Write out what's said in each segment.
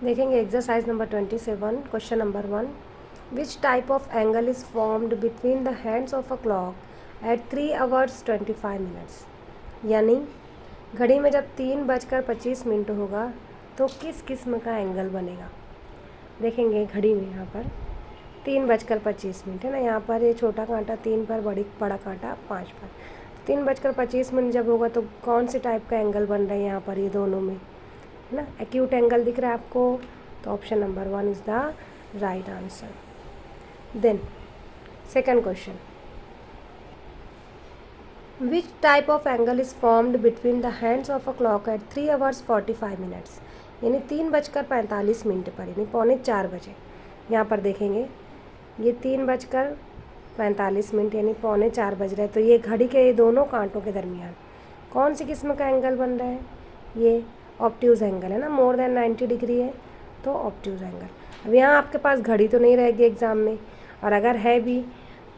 देखेंगे exercise number 27 question number 1। Which type of angle is formed between the hands of a clock at 3 hours 25 minutes। यानी घड़ी में जब 3:25 होगा तो किस किस्म का एंगल बनेगा। देखेंगे घड़ी में यहाँ पर 3:25 है ना, यहाँ पर ये छोटा कांटा 3 पर, बड़ा कांटा 5 पर। 3:25 जब होगा तो कौन से टाइप का एंगल बन रहा है यहाँ पर, ये दोनों में है ना, एक्यूट एंगल दिख रहा है आपको, तो option number 1 is the right answer. Then second question, which type of angle is formed between the hands of a clock at 3 hours 45 minutes। यानी 3:45 पर, यानी 3:45 यहाँ पर देखेंगे ये 3:45 यानी 3:45 बज रहा है, तो ये घड़ी के ये दोनों कांटों के दरमियान कौन सी किस्म का एंगल बन रहा है, ये ऑब्ट्यूज एंगल है ना, मोर देन 90 डिग्री है तो ऑब्ट्यूज एंगल। अब यहाँ आपके पास घड़ी तो नहीं रहेगी एग्ज़ाम में, और अगर है भी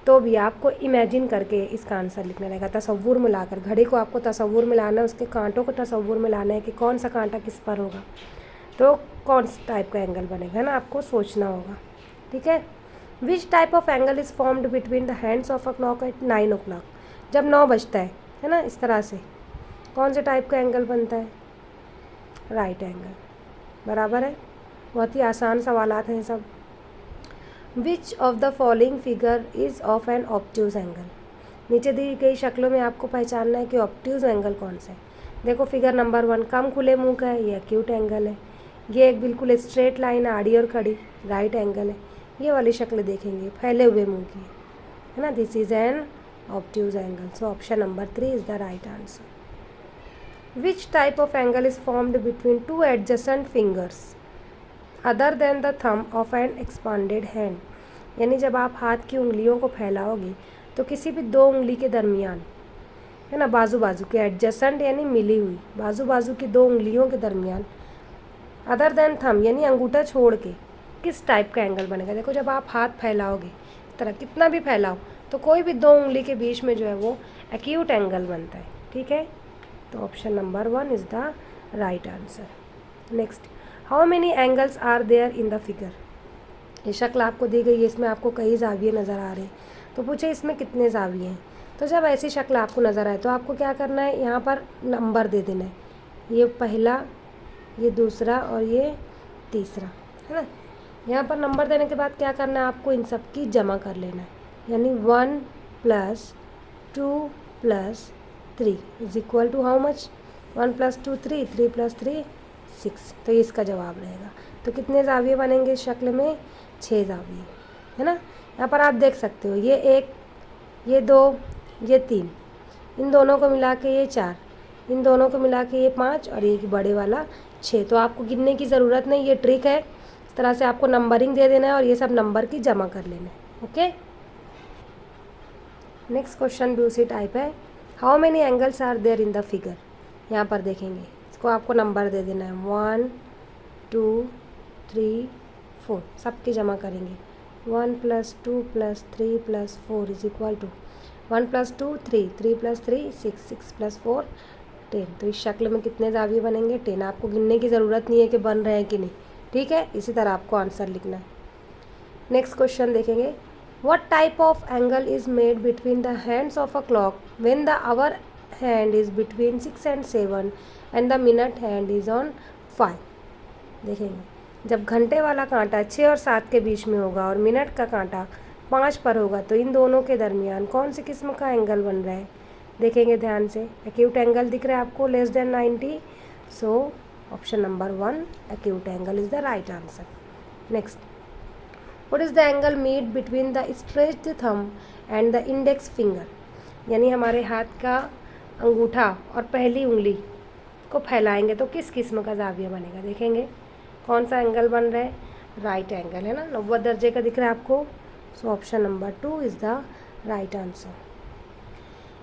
तो भी आपको इमेजिन करके इसका आंसर लिखना रहेगा, तसव्वुर मिलाकर। घड़ी को आपको तसव्वुर मिलाना है, उसके कांटों को तसव्वुर मिलाना है कि कौन सा कांटा किस पर होगा तो कौन सा टाइप का एंगल बनेगा, है ना, आपको सोचना होगा। ठीक है। Which type of angle is formed between the hands of a clock at 9 o'clock। जब 9 बजता है ना, इस तरह से कौन से टाइप का एंगल बनता है, राइट एंगल। बराबर है, बहुत ही आसान सवालात हैं सब। Which of the following figure is of an obtuse angle. नीचे दी गई शक्लों में आपको पहचानना है कि ऑब्ट्यूज एंगल कौन सा है। देखो फिगर नंबर 1 कम खुले मुंह का है, ये एक्यूट एंगल है। ये एक बिल्कुल स्ट्रेट लाइन आड़ी और खड़ी, राइट एंगल है। ये वाली शक्ल देखेंगे फैले हुए मुंह की है ना, this is an obtuse angle. So option number 3 is the right answer. Which type of angle is formed between two adjacent fingers other than the thumb of an expanded hand। यानी जब आप हाथ की उंगलियों को फैलाओगे तो किसी भी दो उंगली के दरमियान, है ना, बाजू बाजू के, एडजेसेंट यानी मिली हुई, बाजू बाजू की दो उंगलियों के दरमियान, अदर देन थंब यानी अंगूठा छोड़ के किस टाइप का एंगल बनेगा। देखो जब आप हाथ फैलाओगे इस तरह, कितना भी फैलाओ तो कोई भी दो उंगली के बीच में जो है वो एक्यूट एंगल बनता है। ठीक है, तो option number 1 is the right answer. Next, how many angles are there in the figure. ये शक्ल आपको दी गई है, इसमें आपको कई जाविये नज़र आ रहे हैं, तो पूछे इसमें कितने जाविये हैं। तो जब ऐसी शक्ल आपको नज़र आए तो आपको क्या करना है, यहाँ पर नंबर दे देना है, ये पहला, ये दूसरा और ये तीसरा, है ना। यहाँ पर नंबर देने के बाद क्या करना है, आपको इन सब की जमा कर लेना है, यानी 1 + 2 + 3 is equal to how much, 1 + 2 3, 3 + 3 6। तो ये इसका जवाब रहेगा। तो कितने जाविये बनेंगे इस शक्ल में, 6 जाविये, है ना। यहाँ पर आप देख सकते हो ये 1, ये 2, ये 3, इन दोनों को मिला के ये 4, इन दोनों को मिला के ये 5 और ये बड़े वाला 6। तो आपको गिनने की ज़रूरत नहीं, ये ट्रिक है। इस तरह से आपको नंबरिंग दे देना है और ये सब नंबर की जमा कर लेना है। ओके, नेक्स्ट क्वेश्चन भी उसी टाइप है। How many angles are there in the figure. यहाँ पर देखेंगे, इसको आपको नंबर दे देना है, 1 2 3 4, सबकी जमा करेंगे। 1 + 2 + 3 + 4 इज इक्वल टू 1 + 2 3, 3 + 3 6, 6 + 4 10। तो इस शक्ल में कितने जाविये बनेंगे, 10। आपको गिनने की ज़रूरत नहीं है कि बन रहे हैं कि नहीं। ठीक है, इसी तरह आपको आंसर लिखना है। नेक्स्ट क्वेश्चन देखेंगे, what type of angle is made between the hands of a clock when the hour hand is between 6 and 7 and the minute hand is on 5। देखेंगे जब घंटे वाला कांटा 6 और 7 के बीच में होगा और मिनट का कांटा 5 पर होगा तो इन दोनों के दरमियान कौन सी किस्म का एंगल बन रहा है। देखेंगे ध्यान से, एक्यूट एंगल दिख रहा है आपको, less than 90। So option number 1 acute angle is the right answer. Next, what is the angle made between the stretched thumb and the index finger। यानी हमारे हाथ का अंगूठा और पहली उंगली को फैलाएंगे तो किस किस्म का जाविया बनेगा। देखेंगे कौन सा एंगल बन रहा है, राइट एंगल, है ना, 90 दर्जे का दिख रहा है आपको। So option number 2 is the right answer.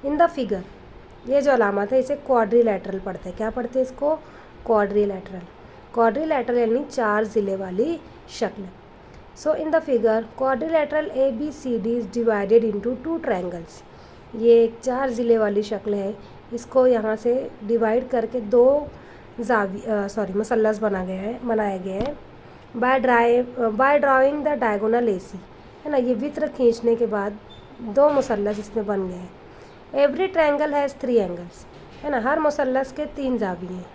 In the figure, ये जो अलामत है इसे क्वाड्रिलैटरल पढ़ते हैं। क्या पढ़ते हैं इसको, क्वाड्रिलैटरल। क्वाड्रिलैटरल यानी 4 ज़िले वाली शक्ल। So in the figure quadrilateral ABCD is divided into 2 triangles। ये एक 4 ज़िले वाली शक्ल है, इसको यहाँ से डिवाइड करके 2 मुसल्लस बनाया गया है। By drawing the diagonal AC, है ना, ये वृत्त खींचने के बाद दो मुसल्लस इसमें बन गए हैं। एवरी ट्रायंगल हैज़ 3 एंगल्स, है ना, हर मुसल्लस के 3 जाविये हैं।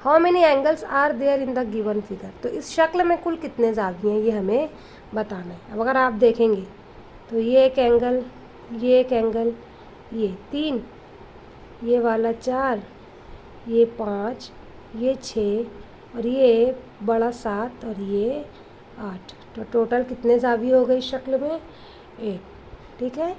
How many angles are there in the given figure, तो इस शक्ल में कुल कितने जाविये हैं ये हमें बताना है। अब अगर आप देखेंगे तो ये एक एंगल, ये एक एंगल, ये 3, ये वाला 4, ये 5, ये 6 और ये बड़ा 7 और ये 8, तो टोटल कितने जाविये हो गए इस शक्ल में? 8, ठीक है।